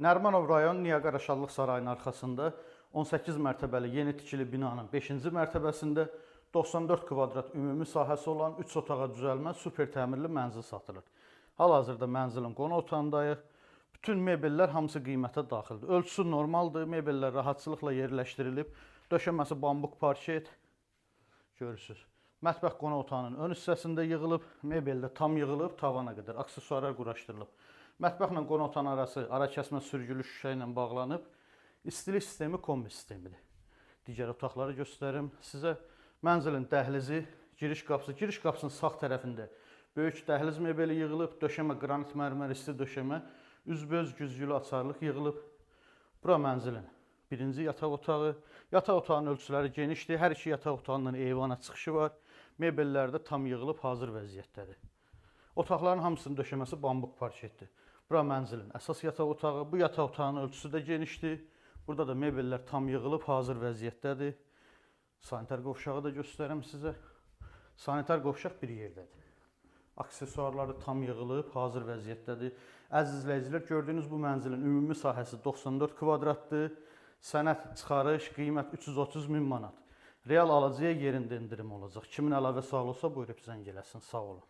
Nərimanov rayon Niagara Şadlıq Sarayının arxasında 18 mərtəbəli yeni tikili binanın 5-ci mərtəbəsində 94 kvadrat ümumi sahəsi olan 3 otağa düzəlmə super təmirli mənzil satılır. Hal-hazırda mənzilin qonaq otağındayıq. Bütün mebellər hamısı qiymətə daxildir. Ölçüsü normaldır, mebellər rahatçılıqla yerləşdirilib. Döşəməsi bambuk parket. Görürsünüz. Mətbəx qonaq otağının ön hissəsində yığılıb, mebel də tam yığılıb, tavana qədər aksesuarlar quraşdırılıb. Mətbəxlə qonaq otağının arası arakəsmə sürgülü şüşə ilə bağlanıb. İstilik sistemi kombi sistemidir. Digər otaqları göstərim sizə. Mənzilin dəhlizi, giriş qapısının sağ tərəfində böyük dəhliz mebeli yığılıb, döşəmə qranit mərmər isti döşəmə, üzbəüz güzgülü açarlıq yığılıb. Bura mənzilin birinci yataq otağı. Yataq otağının ölçüləri genişdir. Hər iki yataq otağından eyvana çıxışı var. Mebellər də tam yığılıb hazır vəziyyətdədir. Otaqların hamısının döşəməsi bambuk parketdir. Bura mənzilin əsas yataq otağı. Bu yataq otağının ölçüsü də genişdir. Burada da mebellər tam yığılıb hazır vəziyyətdədir. Sanitar qovşağı da göstərim sizə. Sanitar qovşaq bir yerdədir. Aksesuarları tam yığılıb hazır vəziyyətdədir. Əziz izləyicilər, gördüyünüz bu mənzilin ümumi sahəsi 94 kvadratdır. Sənəd çıxarış, qiymət 330 min manat. Real alıcıya yerində endirim olacaq. Kimin əlavə sualı olsa buyurub zəng eləsin. Sağ olun.